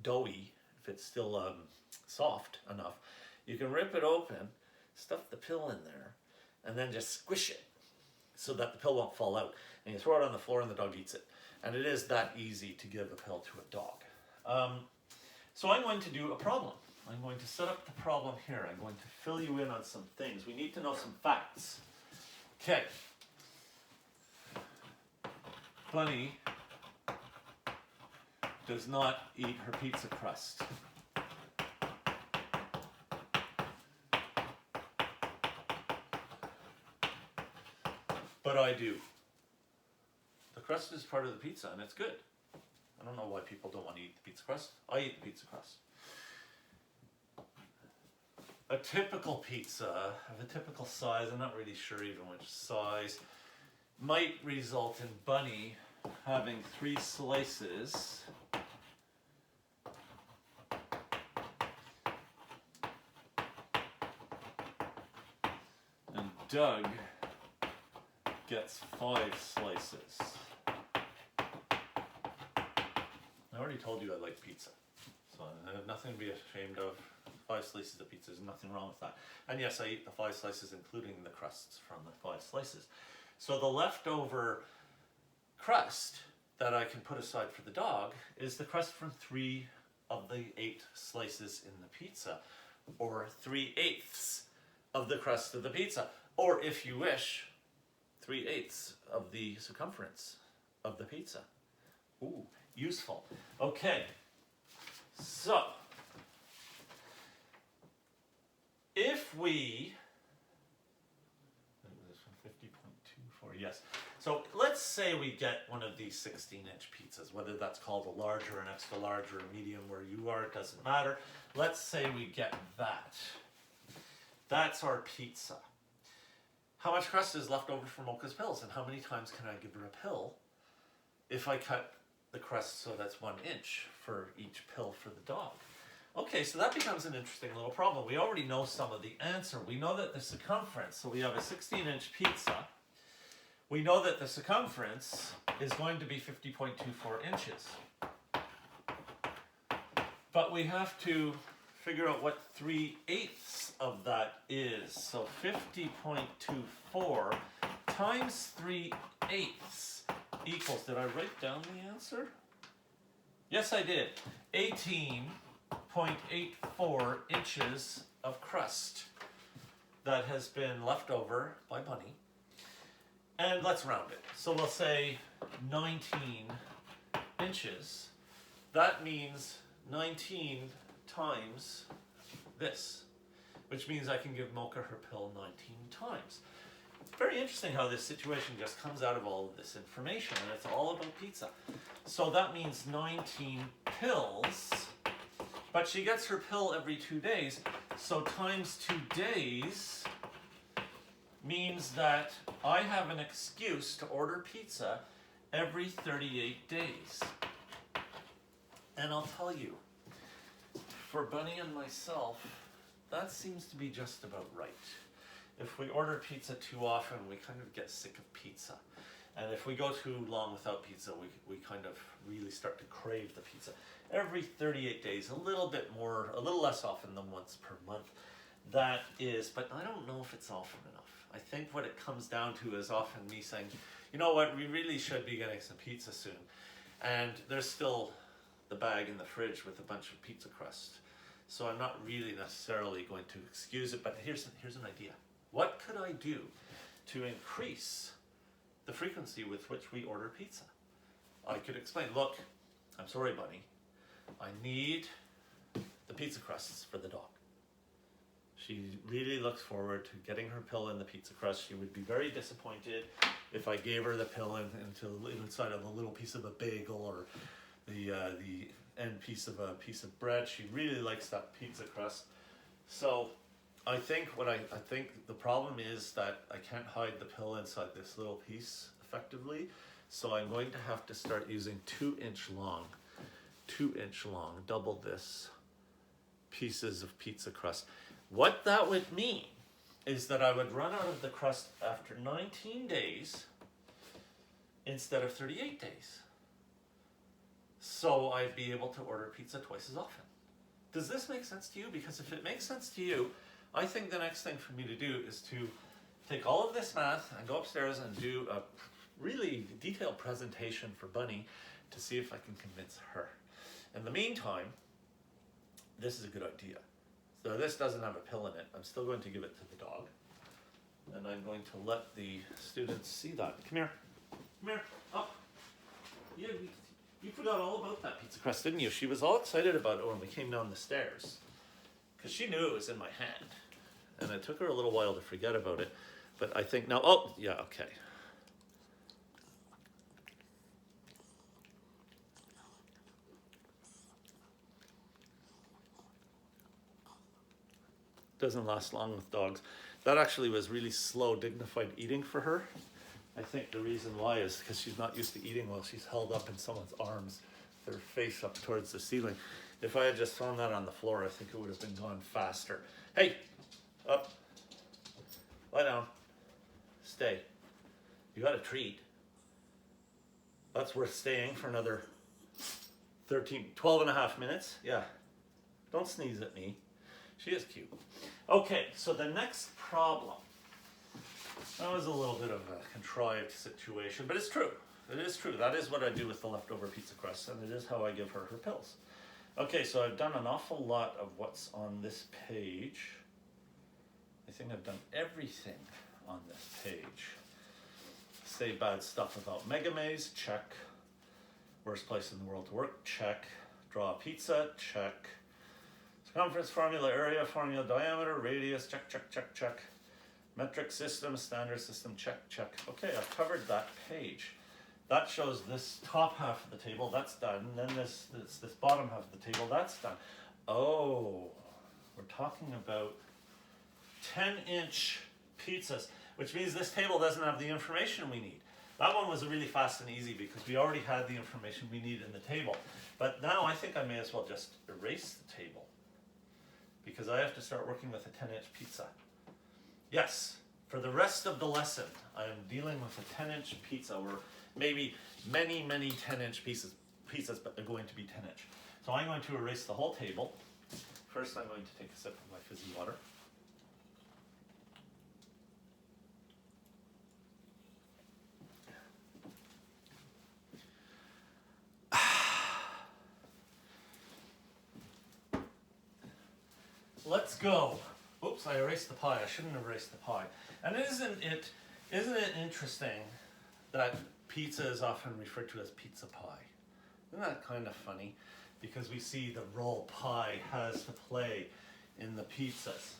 doughy, if it's still soft enough, you can rip it open, stuff the pill in there, and then just squish it so that the pill won't fall out. And you throw it on the floor and the dog eats it. And it is that easy to give a pill to a dog. So I'm going to do a problem. I'm going to set up the problem here. I'm going to fill you in on some things. We need to know some facts. Okay. Bunny does not eat her pizza crust. But I do. The crust is part of the pizza and it's good. I don't know why people don't want to eat the pizza crust. I eat the pizza crust. A typical pizza of a typical size, I'm not really sure even which size, might result in Bunny having 3 slices and Doug gets 5 slices. I already told you I like pizza, so I have nothing to be ashamed of. 5 slices of pizza, there's nothing wrong with that. And yes, I eat the 5 slices, including the crusts from the 5 slices. So the leftover crust that I can put aside for the dog is the crust from 3 of the 8 slices in the pizza, or 3/8 of the crust of the pizza, or if you wish, 3/8 of the circumference of the pizza. Ooh, useful. Okay, so if we, this one 50.24, yes. So let's say we get one of these 16-inch pizzas, whether that's called a large or an extra large or a medium where you are, it doesn't matter. Let's say we get that. That's our pizza. How much crust is left over from Mocha's pills, and how many times can I give her a pill if I cut the crust so that's 1 inch for each pill for the dog? Okay, so that becomes an interesting little problem. We already know some of the answer. We know that the circumference, so we have a 16-inch pizza. We know that the circumference is going to be 50.24 inches. But we have to figure out what 3/8 of that is. So 50.24 times 3/8 equals, did I write down the answer? Yes, I did. 18.84 inches of crust that has been left over by Bunny. And let's round it. So we'll say 19 inches. That means 19 times this, which means I can give Mocha her pill 19 times. Very interesting how this situation just comes out of all of this information, and it's all about pizza. So that means 19 pills, but she gets her pill every 2 days, so times 2 days means that I have an excuse to order pizza every 38 days. And I'll tell you, for Bunny and myself, that seems to be just about right. If we order pizza too often, we kind of get sick of pizza. And if we go too long without pizza, we kind of really start to crave the pizza. Every 38 days, a little bit more, a little less often than once per month. That is, but I don't know if it's often enough. I think what it comes down to is often me saying, you know what, we really should be getting some pizza soon. And there's still the bag in the fridge with a bunch of pizza crust. So I'm not really necessarily going to excuse it, but here's an idea. What could I do to increase the frequency with which we order pizza? I could explain, look, I'm sorry, Bunny, I need the pizza crusts for the dog. She really looks forward to getting her pill in the pizza crust. She would be very disappointed if I gave her the pill inside of a little piece of a bagel or the end piece of a piece of bread. She really likes that pizza crust. So I think I think the problem is that I can't hide the pill inside this little piece effectively. So I'm going to have to start using 2-inch long, double this pieces of pizza crust. What that would mean is that I would run out of the crust after 19 days instead of 38 days. So I'd be able to order pizza twice as often. Does this make sense to you? Because if it makes sense to you, I think the next thing for me to do is to take all of this math and go upstairs and do a really detailed presentation for Bunny to see if I can convince her. In the meantime, this is a good idea. So this doesn't have a pill in it. I'm still going to give it to the dog. And I'm going to let the students see that. Come here. Come here. Up. Yeah, you forgot all about that pizza crust, didn't you? She was all excited about it when we came down the stairs. Because she knew it was in my hand. And it took her a little while to forget about it. But I think now, oh, yeah, okay. Doesn't last long with dogs. That actually was really slow, dignified eating for her. I think the reason why is because she's not used to eating while she's held up in someone's arms, their face up towards the ceiling. If I had just thrown that on the floor, I think it would have been gone faster. Hey, up, lie down, stay. You got a treat. That's worth staying for another 12 and a half minutes. Yeah, don't sneeze at me. She is cute. Okay, so the next problem. That was a little bit of a contrived situation, but it's true. It is true. That is what I do with the leftover pizza crust, and it is how I give her her pills. Okay, so I've done an awful lot of what's on this page. I think I've done everything on this page. Say bad stuff about Megamaze, check. Worst place in the world to work, check. Draw a pizza, check. Circumference formula, area formula, diameter, radius, check, check, check, check. Metric system, standard system, check, check. Okay, I've covered that page. That shows this top half of the table, that's done. And then this bottom half of the table, that's done. Oh, we're talking about 10-inch pizzas, which means this table doesn't have the information we need. That one was really fast and easy because we already had the information we need in the table. But now I think I may as well just erase the table because I have to start working with a 10-inch pizza. Yes, for the rest of the lesson, I am dealing with a 10-inch pizza, or maybe many 10-inch pizzas, but they're going to be 10-inch. So I'm going to erase the whole table. First, I'm going to take a sip of my fizzy water. Let's go. Oops, I erased the pie. I shouldn't have erased the pie. And isn't it interesting that pizza is often referred to as pizza pie? Isn't that kind of funny? Because we see the role pie has to play in the pizzas.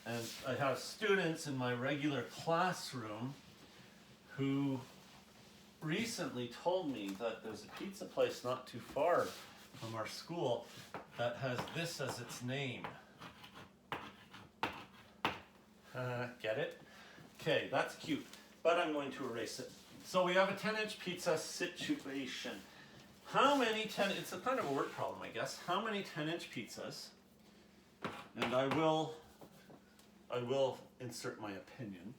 And I have students in my regular classroom who recently told me that there's a pizza place not too far from our school that has this as its name. Get it? Okay, that's cute, but I'm going to erase it. So we have a 10-inch pizza situation. How many 10, it's a kind of a word problem, I guess. How many 10-inch pizzas, and I will insert my opinion.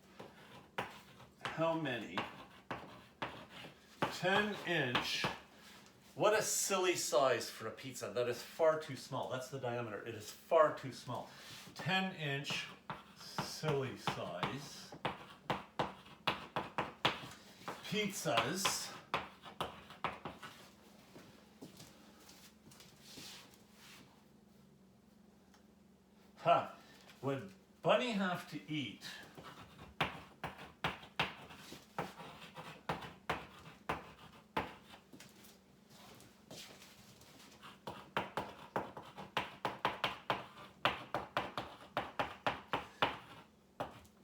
How many 10-inch, what a silly size for a pizza. That is far too small. That's the diameter. It is far too small. 10-inch silly size pizzas would Bunny have to eat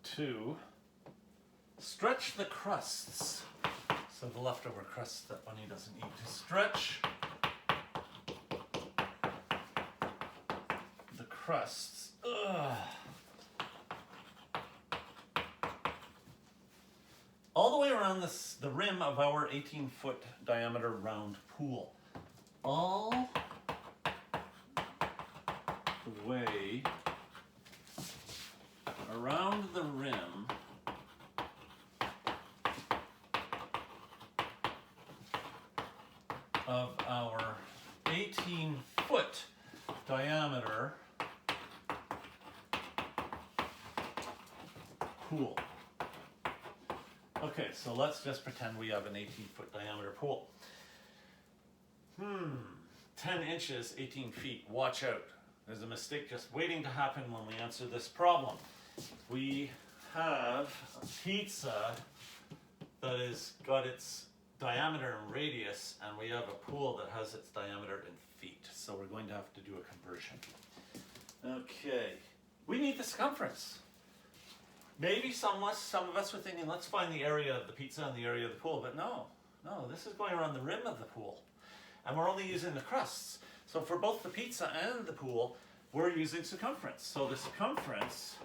to stretch the crusts, so the leftover crusts that Bunny doesn't eat, to stretch the crusts all the way around the rim of our 18-foot diameter round pool. All the way around the rim of our 18-foot diameter pool. Okay, so let's just pretend we have an 18-foot diameter pool. 10 inches, 18 feet. Watch out. There's a mistake just waiting to happen when we answer this problem. We have a pizza that has got its diameter and radius, and we have a pool that has its diameter in feet. So we're going to have to do a conversion. Okay, we need the circumference. Maybe some of us were thinking, let's find the area of the pizza and the area of the pool, but no, this is going around the rim of the pool. And we're only using the crusts. So for both the pizza and the pool, we're using circumference. So the circumference,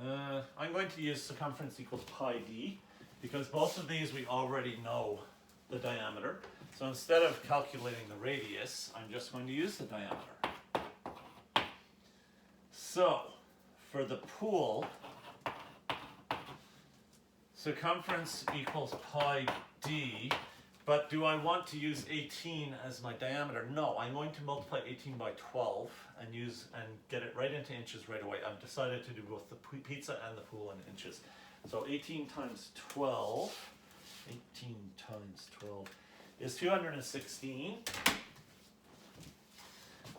I'm going to use circumference equals pi d, because both of these we already know the diameter. So instead of calculating the radius, I'm just going to use the diameter. So for the pool, circumference equals pi d, but do I want to use 18 as my diameter? No, I'm going to multiply 18 by 12 and get it right into inches right away. I've decided to do both the pizza and the pool in inches. So 18 times 12 is 216.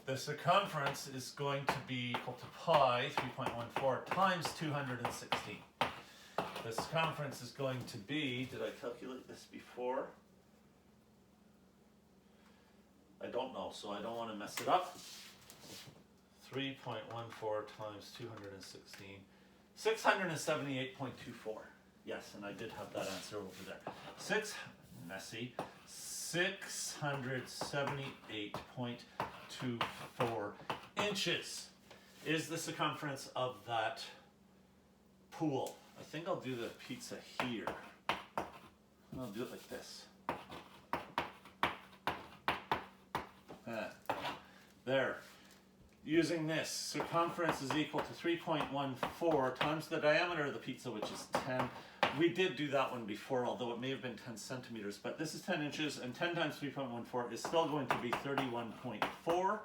The circumference is going to be equal to pi, 3.14, times 216. The circumference is going to be, did I calculate this before? I don't know, so I don't want to mess it up. 3.14 times 216, 678.24. Yes, and I did have that answer over there. 678.24 inches is the circumference of that pool. I think I'll do the pizza here. I'll do it like this. There. Using this, circumference is equal to 3.14 times the diameter of the pizza, which is 10. We did do that one before, although it may have been 10 centimeters, but this is 10 inches, and 10 times 3.14 is still going to be 31.4,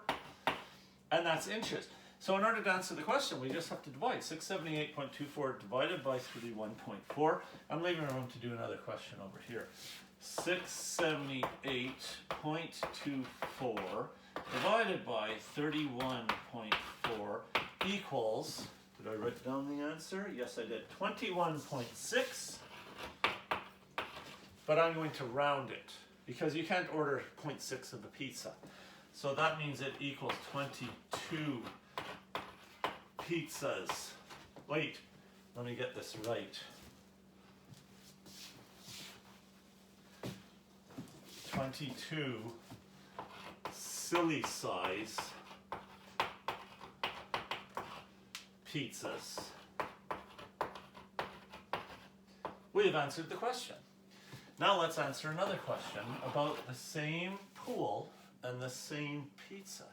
and that's inches. So in order to answer the question, we just have to divide. 678.24 divided by 31.4. I'm leaving room to do another question over here. 678.24 divided by 31.4 equals, did I write down the answer? Yes, I did. 21.6, but I'm going to round it because you can't order 0.6 of the pizza. So that means it equals 22 pizzas. Wait, let me get this right. 22 silly size pizzas. We have answered the question. Now let's answer another question about the same pool and the same pizza,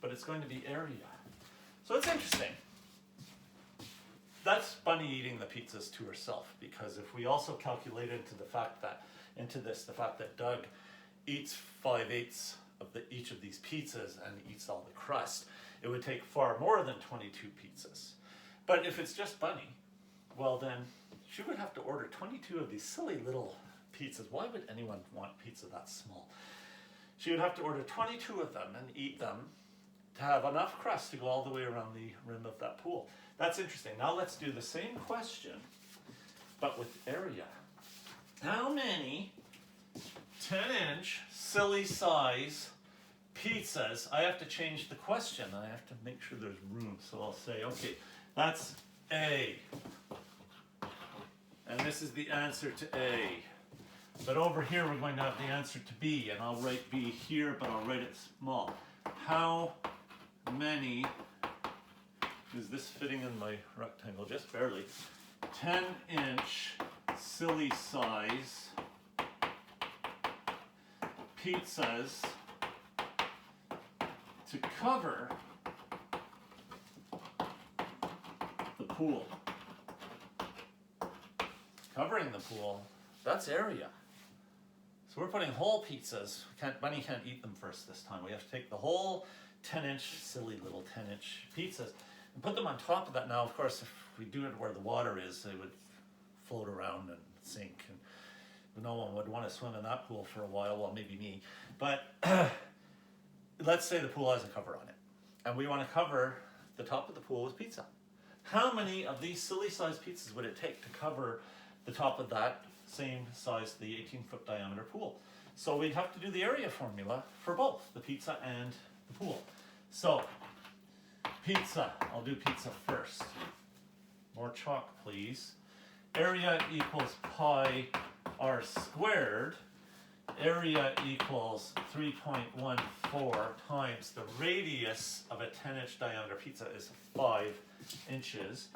but it's going to be area. So it's interesting. That's Bunny eating the pizzas to herself, because if we also calculate into the fact that Doug eats 5/8 of each of these pizzas and eats all the crust, it would take far more than 22 pizzas. But if it's just Bunny, well then she would have to order 22 of these silly little pizzas. Why would anyone want pizza that small? She would have to order 22 of them and eat them to have enough crust to go all the way around the rim of that pool. That's interesting. Now let's do the same question, but with area. How many 10-inch silly size pizzas? I have to change the question. I have to make sure there's room. So I'll say, okay, that's A. And this is the answer to A. But over here we're going to have the answer to B, and I'll write B here, but I'll write it small. How many, is this fitting in my rectangle? Just barely. 10-inch silly size pizzas to cover the pool. Covering the pool, that's area. So we're putting whole pizzas. Bunny can't eat them first this time. We have to take the whole 10-inch, silly little 10-inch pizzas and put them on top of that. Now, of course, if we do it where the water is, they would float around and sink, and no one would want to swim in that pool for a while. Well, maybe me. But let's say the pool has a cover on it, and we want to cover the top of the pool with pizza. How many of these silly sized pizzas would it take to cover the top of that same size, the 18-foot diameter pool? So we'd have to do the area formula for both the pizza and the pool. So pizza, I'll do pizza first. More chalk, please. Area equals pi r squared. Area equals 3.14 times the radius of a 10-inch diameter pizza is 5 inches.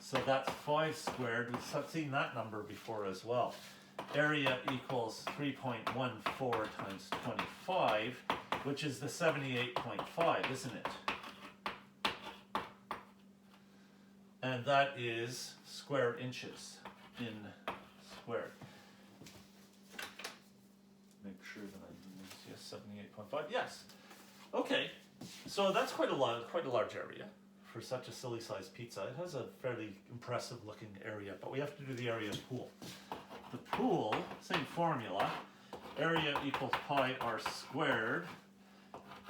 So that's 5 squared. We've seen that number before as well. Area equals 3.14 times 25, which is the 78.5, isn't it? And that is square inches in squared. Make sure that I use 78.5. Yes. Okay. So that's quite a large area for such a silly sized pizza. It has a fairly impressive looking area, but we have to do the area of the pool. The pool, same formula. Area equals pi r squared.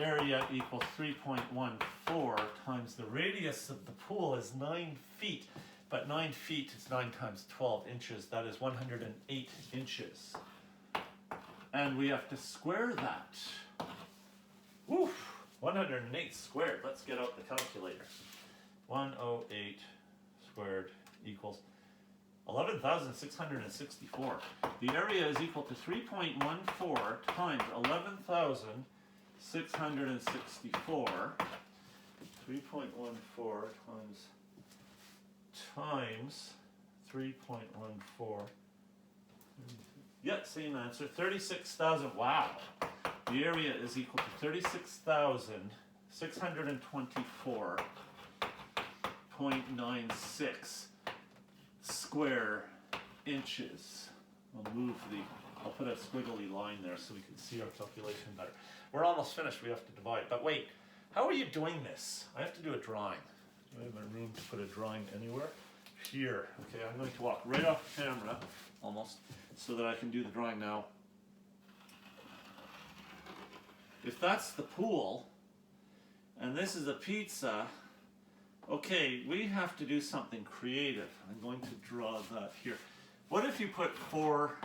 Area equals 3.14 times the radius of the pool is 9 feet. But 9 feet is 9 times 12 inches. That is 108 inches. And we have to square that. Woof! 108 squared. Let's get out the calculator. 108 squared equals 11,664. The area is equal to 3.14 times 11,664. 3.14 times 3.14. Yeah, same answer. 36,000. Wow. The area is equal to 36,624.96 square inches. I'll put a squiggly line there so we can see our calculation better. We're almost finished. We have to divide. But wait, how are you doing this? I have to do a drawing. Do I have a room to put a drawing anywhere? Here. Okay, I'm going to walk right off camera, almost, so that I can do the drawing now. If that's the pool, and this is a pizza, okay, we have to do something creative. I'm going to draw that here. What if you put 4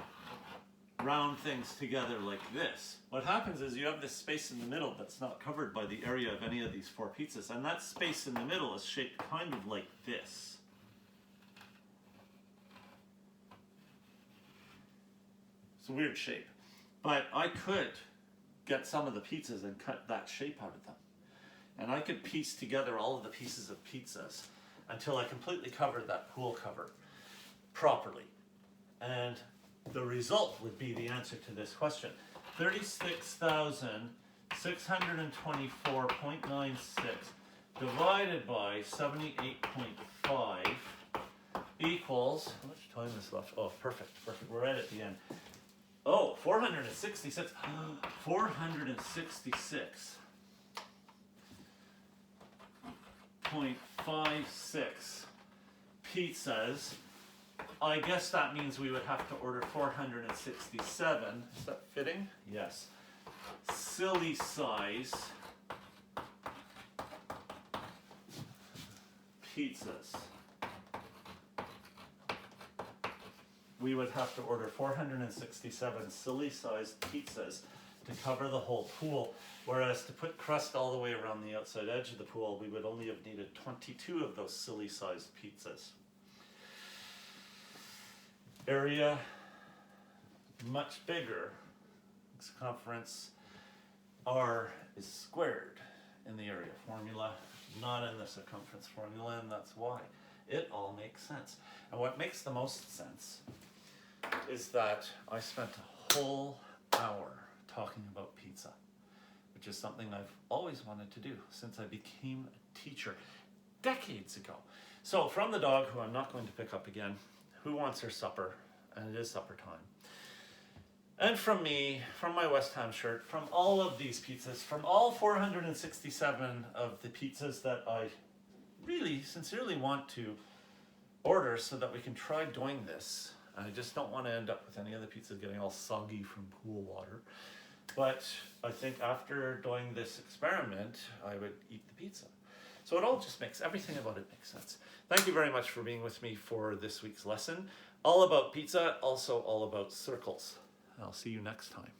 round things together like this? What happens is you have this space in the middle that's not covered by the area of any of these 4 pizzas, and that space in the middle is shaped kind of like this. It's a weird shape, but I could get some of the pizzas and cut that shape out of them. And I could piece together all of the pieces of pizzas until I completely covered that pool cover properly. And the result would be the answer to this question. 36,624.96 divided by 78.5 equals, how much time is left? Oh, perfect. We're right at the end. Oh, 466. 466.56 pizzas. I guess that means we would have to order 467. Is that fitting? Yes. Silly size pizzas. We would have to order 467 silly sized pizzas to cover the whole pool, whereas to put crust all the way around the outside edge of the pool, we would only have needed 22 of those silly sized pizzas. Area much bigger. Circumference R is squared in the area formula, not in the circumference formula, and that's why. It all makes sense. And what makes the most sense is that I spent a whole hour talking about pizza, which is something I've always wanted to do since I became a teacher decades ago. So from the dog, who I'm not going to pick up again, who wants her supper, and it is supper time. And from me, from my West Ham shirt, from all of these pizzas, from all 467 of the pizzas that I really sincerely want to order so that we can try doing this. I just don't want to end up with any of the pizzas getting all soggy from pool water. But I think after doing this experiment, I would eat the pizza. So it all just makes, everything about it makes sense. Thank you very much for being with me for this week's lesson. All about pizza, also all about circles. I'll see you next time.